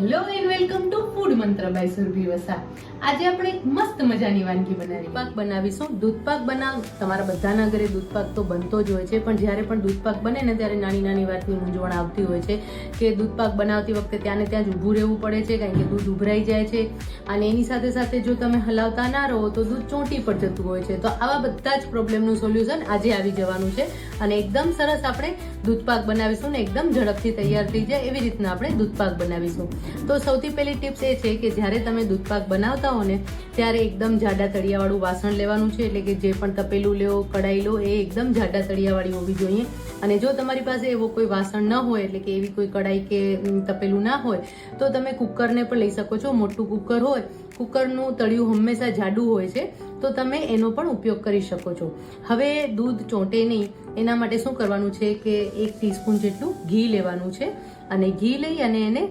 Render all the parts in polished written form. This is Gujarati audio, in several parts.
Hello and welcome to food મંત્ર બાય સુરભી વસા. આજે આપણે એક મસ્ત મજાની વાનગી પાક બનાવીશું. દૂધપાક તમારા બધાના ઘરે દૂધપાક તો બનતો જ હોય છે, પણ જ્યારે પણ દૂધપાક બને ને ત્યારે નાની નાની વાતની મૂંઝવણ આવતી હોય છે કે દૂધપાક બનાવતી વખતે ત્યાં જ ઊભું રહેવું પડે છે, કારણ કે દૂધ ઉભરાઈ જાય છે અને એની સાથે સાથે જો તમે હલાવતા ના રહો તો દૂધ ચોંટી પર જતું હોય છે. તો આવા બધા જ પ્રોબ્લેમનું સોલ્યુશન આજે આવી જવાનું છે અને એકદમ સરસ આપણે દૂધપાક બનાવીશું ને એકદમ ઝડપથી તૈયાર થઈ જાય એવી રીતના આપણે દૂધપાક બનાવીશું. તો સૌથી પહેલી ટિપ્સ એ છે કે જ્યારે તમે દૂધપાક બનાવતા હો ને ત્યારે એકદમ જાડા તળિયાવાળું વાસણ લેવાનું છે, એટલે કે જે પણ તપેલું લો, કડાઈ લો, એ એકદમ જાડા તળિયાવાળી હોવી જોઈએ. અને જો તમારી પાસે એવો કોઈ વાસણ ન હોય, એટલે કે એવી કોઈ કડાઈ કે તપેલું ના હોય, તો તમે કુકરને પણ લઈ શકો છો. મોટું કુકર હોય, કુકરનું તળિયું હંમેશા જાડું હોય છે, તો તમે એનો પણ ઉપયોગ કરી શકો છો. હવે દૂધ ચોંટે નહીં એના માટે શું કરવાનું છે કે 1 ટીસ્પૂન જેટલું ઘી લેવાનું છે અને ઘી લઈ અને એને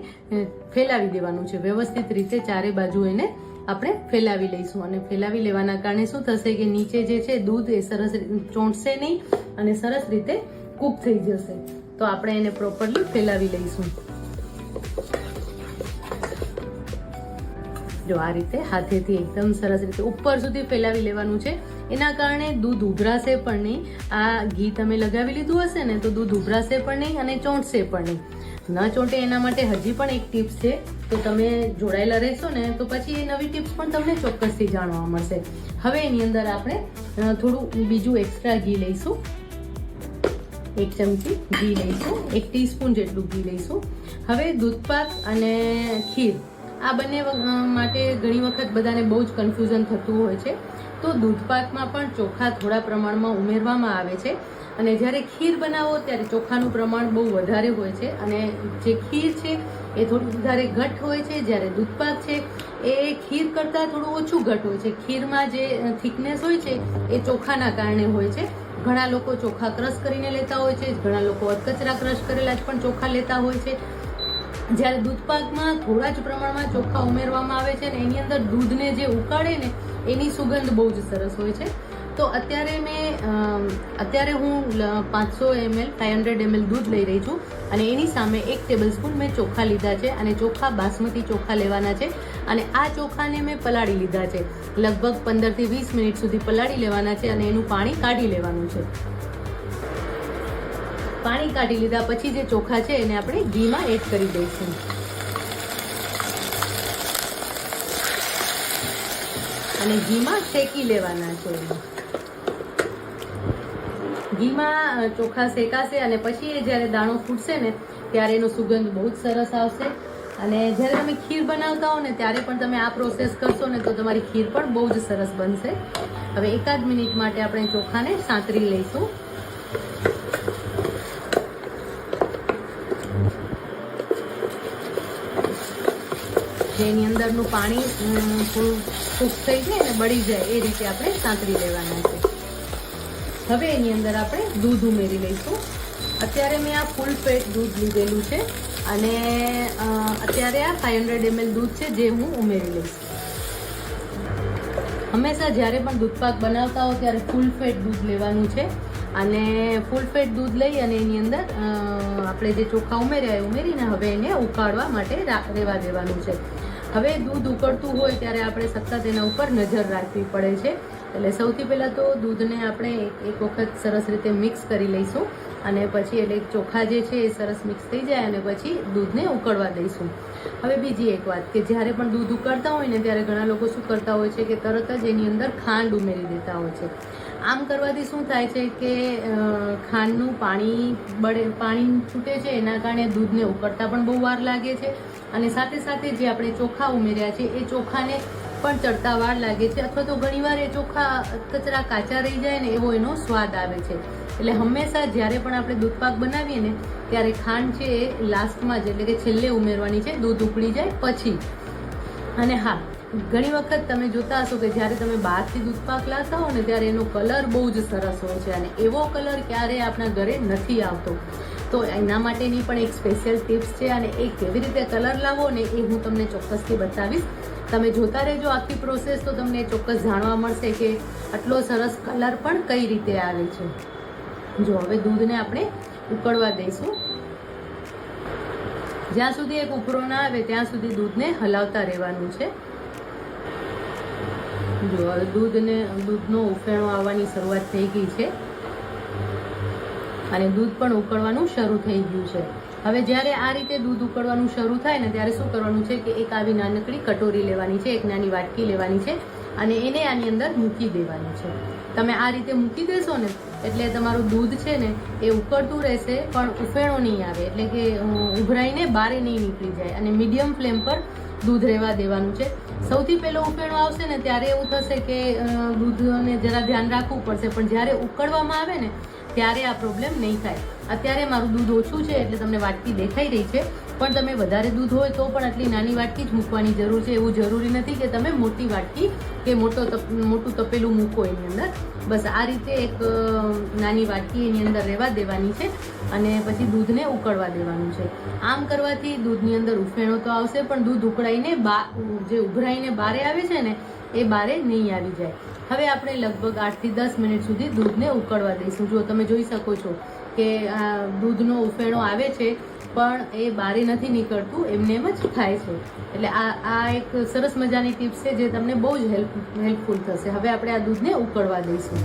ફેલાવી દેવાનું છે. વ્યવસ્થિત રીતે ચારે બાજુ એને આપણે ફેલાવી લઈશું અને ફેલાવી લેવાના કારણે શું થશે કે નીચે જે છે દૂધ એ સરસ ચોંટશે નહીં અને સરસ રીતે કૂક થઈ જશે. તો આપણે એને પ્રોપરલી ફેલાવી લઈશું. જો આ રીતે હાથેથી એકદમ સરસ રીતે ઉપર સુધી ફેલાવી લેવાનું છે. એના કારણે દૂધ ઉભરાશે પણ નહીં. આ ઘી તમે લગાવી લીધું હશે ને તો દૂધ ઉભરાશે પણ નહીં અને ચોંટશે પણ નહીં. ન ચોંટે એના માટે હજી પણ એક ટિપ્સ છે, તો તમે જોડાયેલા રહેશો ને તો પછી એ નવી ટિપ્સ પણ તમને ચોક્કસથી જાણવા મળશે. હવે એની અંદર આપણે થોડું બીજું એક્સ્ટ્રા ઘી લઈશું. 1 ચમચી ઘી લઈશું, 1 ટીસ્પૂન જેટલું ઘી લઈશું. હવે દૂધપાક અને ખીર આ બંને માટે ઘણી વખત બધાને બહુ જ કન્ફ્યુઝન થતું હોય છે. તો દૂધપાકમાં પણ ચોખા થોડા પ્રમાણમાં ઉમેરવામાં આવે છે અને જ્યારે ખીર બનાવો ત્યારે ચોખાનું પ્રમાણ બહુ વધારે હોય છે અને જે ખીર છે એ થોડું વધારે ઘટ્ટ હોય છે, જ્યારે દૂધપાક છે એ ખીર કરતાં થોડું ઓછું ઘટ્ટ હોય છે. ખીરમાં જે થિકનેસ હોય છે એ ચોખાના કારણે હોય છે. ઘણા લોકો ચોખા ક્રશ કરીને લેતા હોય છે, ઘણા લોકો અધકચરા ક્રશ કરેલા જ પણ ચોખા લેતા હોય છે. જ્યારે દૂધપાકમાં થોડા જ પ્રમાણમાં ચોખા ઉમેરવામાં આવે છે અને એની અંદર દૂધને જે ઉકાળે ને એની સુગંધ બહુ જ સરસ હોય છે. તો અત્યારે હું 500 ml દૂધ લઈ રહી છું અને એની સામે 1 ટેબલસ્પૂન મેં ચોખા લીધા છે અને ચોખા બાસમતી ચોખા લેવાના છે અને આ ચોખાને મેં પલાળી લીધા છે. લગભગ 15 થી 20 મિનિટ સુધી પલાળી લેવાના છે અને એનું પાણી કાઢી લેવાનું છે. પાણી કાઢી લીધા પછી જે ચોખા છે એને આપણે ઘીમાં એડ કરી દઈશું અને ઘીમાં શેકી લેવાના છે. ઘીમાં ચોખા શેકાશે અને પછી એ જ્યારે દાણો ફૂટશે ને ત્યારે એનો સુગંધ બહુ જ સરસ આવશે. અને જ્યારે તમે ખીર બનાવતા હો ને ત્યારે પણ તમે આ પ્રોસેસ કરશો ને તો તમારી ખીર પણ બહુ જ સરસ બનશે. હવે 1 મિનિટ માટે આપણે ચોખાને સાંતળી લઈશું. જેની અંદરનું પાણી થોડું કૂક થઈ જાય ને બળી જાય એ રીતે આપણે સાંતળી લેવાના છે. હવે એની અંદર આપણે દૂધ ઉમેરી લઈશું. અત્યારે મેં આ ફૂલ ફેટ દૂધ લીધેલું છે અને અત્યારે આ 500 ml દૂધ છે જે હું ઉમેરી લઈશ. હંમેશા જ્યારે પણ દૂધપાક બનાવતા હો ત્યારે ફૂલ ફેટ દૂધ લેવાનું છે અને ફૂલ ફેટ દૂધ લઈ અને એની અંદર આપણે જે ચોખા ઉમેરીને હવે એને ઉકાળવા માટે રહેવા દેવાનું છે. હવે દૂધ ઉકળતું હોય ત્યારે આપણે સતત એના ઉપર નજર રાખવી પડે છે. એટલે સૌથી પહેલાં તો દૂધને આપણે એક વખત સરસ રીતે મિક્સ કરી લઈશું અને પછી એટલે ચોખા જે છે એ સરસ મિક્સ થઈ જાય અને પછી દૂધને ઉકળવા દઈશું. હવે બીજી એક વાત કે જ્યારે પણ દૂધ ઉકળતા હોય ને ત્યારે ઘણા લોકો શું કરતા હોય છે કે તરત જ એની અંદર ખાંડ ઉમેરી દેતા હોય છે. આમ કરવાથી શું થાય છે કે ખાંડનું પાણી છૂટે છે, એના કારણે દૂધને ઉકળતા પણ બહુ વાર લાગે છે અને સાથે સાથે જે આપણે ચોખા ઉમેર્યા છે એ ચોખાને પણ ચડતા વાર લાગે છે અથવા તો ઘણીવાર એ ચોખા કચરા કાચા રહી જાય ને એવો એનો સ્વાદ આવે છે. એટલે હંમેશા જ્યારે પણ આપણે દૂધપાક બનાવીએ ને ત્યારે ખાંડ છે એ લાસ્ટમાં જ એટલે કે છેલ્લે ઉમેરવાની છે, દૂધ ઉકળી જાય પછી. અને હા, ઘણી વખત તમે જોતા હશો કે જ્યારે તમે બહારથી દૂધપાક લાવતા હો ને ત્યારે એનો કલર બહુ જ સરસ હોય છે અને એવો કલર ક્યારેય આપણા ઘરે નથી આવતો. તો એના માટેની પણ એક સ્પેશિયલ ટિપ્સ છે અને એ કેવી રીતે કલર લાવવો ને એ હું તમને ચોક્કસથી બતાવીશ. તમે જોતા રહેજો આખી પ્રોસેસ, તો તમને ચોક્કસ જાણવા મળશે કે આટલો સરસ કલર પણ કઈ રીતે આવે છે. જો હવે દૂધને આપણે ઉકળવા દઈશું જ્યાં સુધી એક ઉભરો ના આવે ત્યાં સુધી દૂધને હલાવતા રહેવાનું છે. જો દૂધનો ઉફેણો આવવાની શરૂઆત થઈ ગઈ છે અને દૂધ પણ ઉકળવાનું શરૂ થઈ ગયું છે. હવે જ્યારે આ રીતે દૂધ ઉકળવાનું શરૂ થાય ને ત્યારે શું કરવાનું છે કે એક આવી નાનકડી કટોરી લેવાની છે, એક નાની વાટકી લેવાની છે અને એને આની અંદર મૂકી દેવાની છે. તમે આ રીતે મૂકી દેશો ને એટલે તમારું દૂધ છે ને એ ઉકળતું રહેશે પણ ઉફેણો નહીં આવે, એટલે કે ઉભરાઈને બારે નહીં નીકળી જાય. અને મીડિયમ ફ્લેમ પર દૂધ રહેવા દેવાનું છે. સૌથી પહેલો ઉફેણો આવશે ને ત્યારે એવું થશે કે દૂધને જરા ધ્યાન રાખવું પડશે, પણ જ્યારે ઉકળવામાં આવે ને ત્યારે આ પ્રોબ્લેમ નહીં થાય. અત્યારે મારું દૂધ ઓછું છે એટલે તમને વાટકી દેખાઈ રહી છે, પણ તમે વધારે દૂધ હોય તો પણ આટલી નાની વાટકી જ મૂકવાની જરૂર છે. એવું જરૂરી નથી કે તમે મોટી વાટકી કે મોટું તપેલું મૂકો એની અંદર. બસ આ રીતે એક નાની વાટકી એની અંદર રહેવા દેવાની છે અને પછી દૂધને ઉકળવા દેવાનું છે. આમ કરવાથી દૂધની અંદર ઉફેણો તો આવશે પણ દૂધ ઉકળાઈને જે ઉભરાઈને બારે આવે છે ને એ બારે નહીં આવી જાય. હવે આપણે લગભગ 8 થી 10 મિનિટ સુધી દૂધને ઉકળવા દઈશું. જો તમે જોઈ શકો છો કે આ દૂધનો ઉફેણો આવે છે પણ એ બારે નથી નીકળતું, એમને એમ જ થાય છે. એટલે આ એક સરસ મજાની ટિપ્સ છે જે તમને બહુ જ હેલ્પફુલ થશે. હવે આપણે આ દૂધને ઉકળવા દઈશું.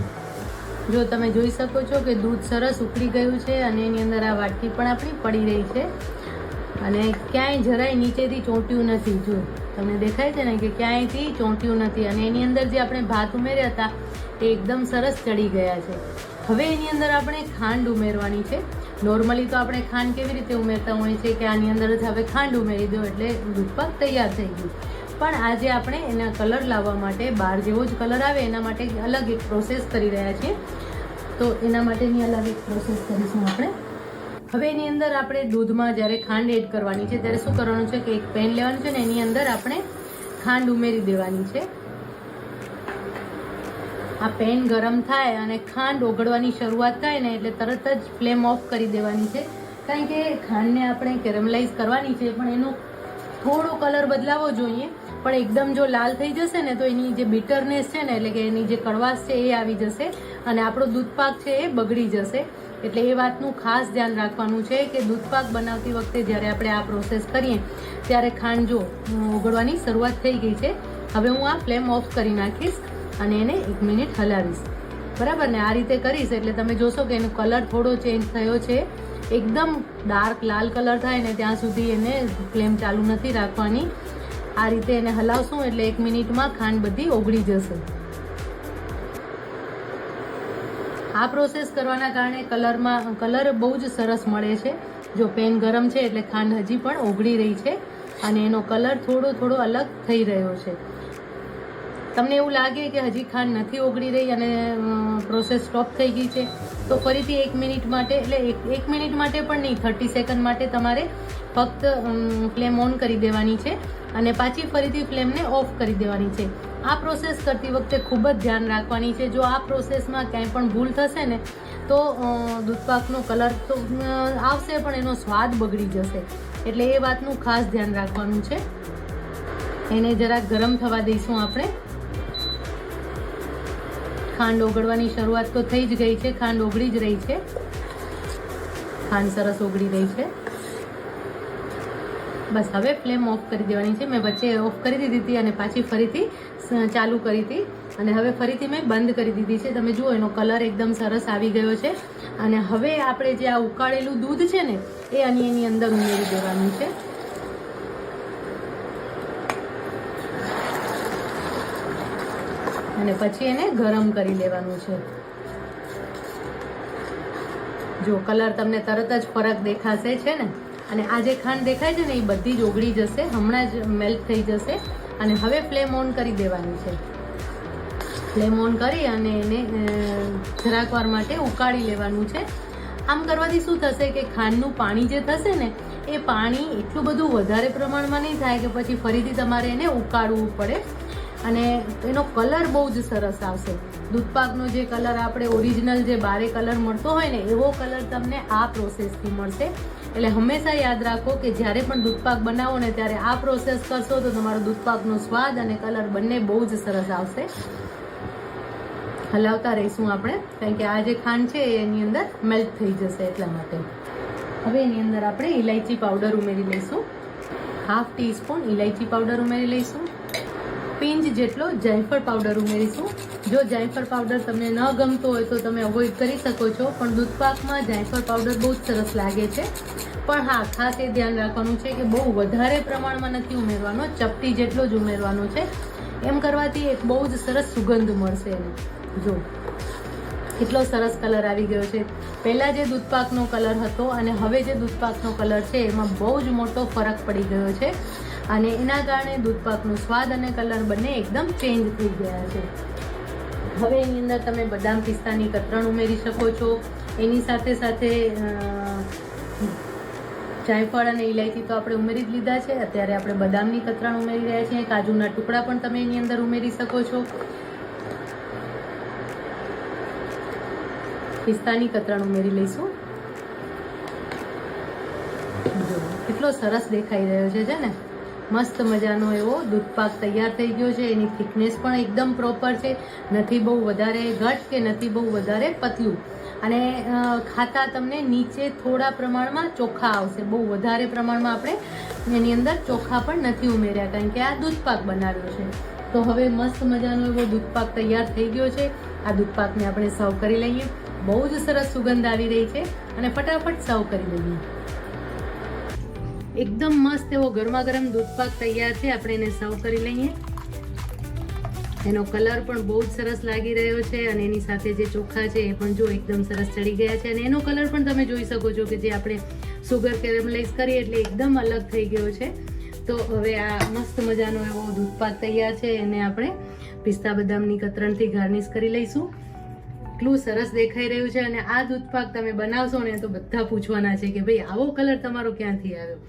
જો તમે જોઈ શકો છો કે દૂધ સરસ ઉકળી ગયું છે અને એની અંદર આ વાટકી પણ આપણી પડી રહી છે અને ક્યાંય જરાય નીચેથી ચોંટ્યું નથી. જો તમને દેખાય છે ને કે ક્યાંયથી ચોંટ્યું નથી અને એની અંદર જે આપણે ભાત ઉમેર્યા હતા એ એકદમ સરસ ચડી ગયા છે. હવે એની અંદર આપણે ખાંડ ઉમેરવાની છે. નોર્મલી તો આપણે ખાંડ કેવી રીતે ઉમેરતા હોઈએ છીએ કે આની અંદર જ હવે ખાંડ ઉમેરી દો એટલે દૂધપાક તૈયાર થઈ ગયું. પણ આજે આપણે એના કલર લાવવા માટે બહાર જેવો જ કલર આવે એના માટે અલગ એક પ્રોસેસ કરી રહ્યા છીએ. તો એના માટેની અલગ એક પ્રોસેસ કરીશું આપણે. હવે એની અંદર આપણે દૂધમાં જ્યારે ખાંડ એડ કરવાની છે ત્યારે શું કરવાનું છે કે એક પેન લેવાનું છે ને એની અંદર આપણે ખાંડ ઉમેરી દેવાની છે. આ પેન ગરમ થાય અને ખાંડ ઓગળવાની શરૂઆત થાય ને એટલે તરત જ ફ્લેમ ઓફ કરી દેવાની છે, કારણ કે ખાંડને આપણે કેરેમલાઇઝ કરવાની છે પણ એનો થોડો કલર બદલાવો જોઈએ. પણ એકદમ જો લાલ થઈ જશે ને તો એની જે બિટરનેસ છે ને એટલે કે એની જે કડવાશ છે એ આવી જશે અને આપણો દૂધપાક છે એ બગડી જશે. એટલે એ વાતનું ખાસ ધ્યાન રાખવાનું છે કે દૂધપાક બનાવતી વખતે જ્યારે આપણે આ પ્રોસેસ કરીએ ત્યારે ખાંડ જો ઓગળવાની શરૂઆત થઈ ગઈ છે. હવે હું આ ફ્લેમ ઓફ કરી નાખીશ અને એને 1 મિનિટ હલાવીશ. બરાબર ને? આ રીતે કરીશ એટલે તમે જોશો કે એનો કલર થોડો ચેન્જ થયો છે. એકદમ ડાર્ક લાલ કલર થાય ને ત્યાં સુધી એને ફ્લેમ ચાલુ નથી રાખવાની. આ રીતે એને હલાવશું એટલે 1 મિનિટમાં ખાંડ બધી ઓગળી જશે. આ પ્રોસેસ કરવાના કારણે કલર બહુ જ સરસ મળે છે. જો પેન ગરમ છે એટલે ખાંડ હજી પણ ઓગળી રહી છે અને એનો કલર થોડો અલગ થઈ રહ્યો છે. તમને એવું લાગે કે હજી ખાંડ નથી ઓગળી રહી અને પ્રોસેસ સ્ટોપ થઈ ગઈ છે તો ફરીથી 1 મિનિટ માટે, એટલે 1 મિનિટ માટે પણ નહીં, 30 સેકન્ડ માટે તમારે ફક્ત ફ્લેમ ઓન કરી દેવાની છે અને પાછી ફરીથી ફ્લેમને ઓફ કરી દેવાની છે. આ પ્રોસેસ કરતી વખતે ખૂબ જ ધ્યાન રાખવાની છે. જો આ પ્રોસેસમાં ક્યાંય પણ ભૂલ થશે ને તો દૂધપાકનો કલર તો આવશે પણ એનો સ્વાદ બગડી જશે. એટલે એ વાતનું ખાસ ધ્યાન રાખવાનું છે. એને જરાક ગરમ થવા દઈશું આપણે. ખાંડ ઓગળવાની શરૂઆત તો થઈ જ ગઈ છે, ખાંડ ઓગળી જ રહી છે. ખાંડ સરસ ઓગળી રહી છે. બસ હવે ફ્લેમ ઓફ કરી દેવાની છે. મેં વચ્ચે ઓફ કરી દીધી હતી અને પાછી ફરીથી ચાલુ કરી હતી અને હવે ફરીથી મેં બંધ કરી દીધી છે. તમે જુઓ એનો કલર એકદમ સરસ આવી ગયો છે અને હવે આપણે જે આ ઉકાળેલું દૂધ છે ને એ એની અંદર ઉમેરી દેવાનું છે. અને પછી એને ગરમ કરી લેવાનું છે. જો કલર તમને તરત જ ફરક દેખાશે છે ને, અને આ જે ખાંડ દેખાય છે ને એ બધી જ ઓગળી જશે, હમણાં જ મેલ્ટ થઈ જશે. અને હવે ફ્લેમ ઓન કરી દેવાની છે. ફ્લેમ ઓન કરી અને એને જરાક વાર માટે ઉકાળી લેવાનું છે. આમ કરવાથી શું થશે કે ખાંડનું પાણી જે થશે ને એ પાણી એટલું બધું વધારે પ્રમાણમાં નહીં થાય કે પછી ફરીથી તમારે એને ઉકાળવું પડે અને એનો કલર બહુ જ સરસ આવશે. દૂધપાકનો જે કલર આપણે ઓરિજિનલ જે બારે કલર મળતો હોય ને એવો કલર તમને આ પ્રોસેસથી મળશે. એટલે હંમેશા યાદ રાખો કે જ્યારે પણ દૂધપાક બનાવો ને ત્યારે આ પ્રોસેસ કરશો તો તમારો દૂધપાકનો સ્વાદ અને કલર બંને બહુ જ સરસ આવશે. હલાવતા રહીશું આપણે, કારણ કે આ જે ખાંડ છે એની અંદર મેલ્ટ થઈ જશે એટલા માટે. હવે એની અંદર આપણે ઇલાયચી પાવડર ઉમેરી લઈશું. 1/2 ટીસ્પૂન ઇલાયચી પાવડર ઉમેરી લઈશું. પિંચ જેટલો જાયફળ પાવડર ઉમેરીશું. જો જાયફળ પાવડર તમને ન ગમતો હોય તો તમે અવોઇડ કરી શકો છો, પણ દૂધપાકમાં જાયફળ પાવડર બહુ જ સરસ લાગે છે. પણ હા, ખાસ એ ધ્યાન રાખવાનું છે કે બહુ વધારે પ્રમાણમાં નથી ઉમેરવાનો, ચપટી જેટલો જ ઉમેરવાનો છે. એમ કરવાથી એક બહુ જ સરસ સુગંધ મળશે એને. જો કેટલો સરસ કલર આવી ગયો છે. પહેલાં જે દૂધપાકનો કલર હતો અને હવે જે દૂધપાકનો કલર છે એમાં બહુ જ મોટો ફરક પડી ગયો છે, અને એના કારણે દૂધપાકનો સ્વાદ અને કલર બંને એકદમ ચેન્જ થઈ ગયા છે. હવે એની અંદર તમે બદામ પિસ્તાની કતરણ ઉમેરી શકો છો. એની સાથે સાથે જાયફળ અને ઇલાયચી તો આપણે ઉમેરી જ લીધા છે. અત્યારે આપણે બદામની કતરણ ઉમેરી રહ્યા છીએ. કાજુના ટુકડા પણ તમે એની અંદર ઉમેરી શકો છો. પિસ્તાની કતરણ ઉમેરી લઈશું. જો કેટલો સરસ દેખાઈ રહ્યો છે ને. મસ્ત મજાનો એવો દૂધપાક તૈયાર થઈ ગયો છે. એની થિકનેસ પણ એકદમ પ્રોપર છે, નથી બહુ વધારે ઘટ કે નથી બહુ વધારે પતલું. અને ખાતા તમને નીચે થોડા પ્રમાણમાં ચોખા આવશે. બહુ વધારે પ્રમાણમાં આપણે એની અંદર ચોખા પણ નથી ઉમેર્યા, કારણ કે આ દૂધપાક બનાવ્યો છે. તો હવે મસ્ત મજાનો એવો દૂધપાક તૈયાર થઈ ગયો છે. આ દૂધપાકને આપણે સર્વ કરી લઈએ. બહુ જ સરસ સુગંધ આવી રહી છે, અને ફટાફટ સર્વ કરી લઈએ. એકદમ મસ્ત એવો ગરમા ગરમ દૂધપાક તૈયાર છે. આપણે એને સર્વ કરી લઈએ. એનો કલર પણ બહુ જ સરસ લાગી રહ્યો છે, અને એની સાથે જે ચોખા છે એ પણ જો એકદમ સરસ ચડી ગયા છે, અને એનો કલર પણ તમે જોઈ શકો છો કે જે આપણે સુગર કેરેમલાઇઝ કરી એટલે એકદમ અલગ થઈ ગયો છે. તો હવે આ મસ્ત મજાનો એવો દૂધપાક તૈયાર છે. એને આપણે પિસ્તા બદામની કતરણથી ગાર્નિશ કરી લઈશું. એટલું સરસ દેખાઈ રહ્યું છે, અને આ દૂધપાક તમે બનાવશો ને તો બધા પૂછવાના છે કે ભાઈ આવો કલર તમારો ક્યાંથી આવ્યો.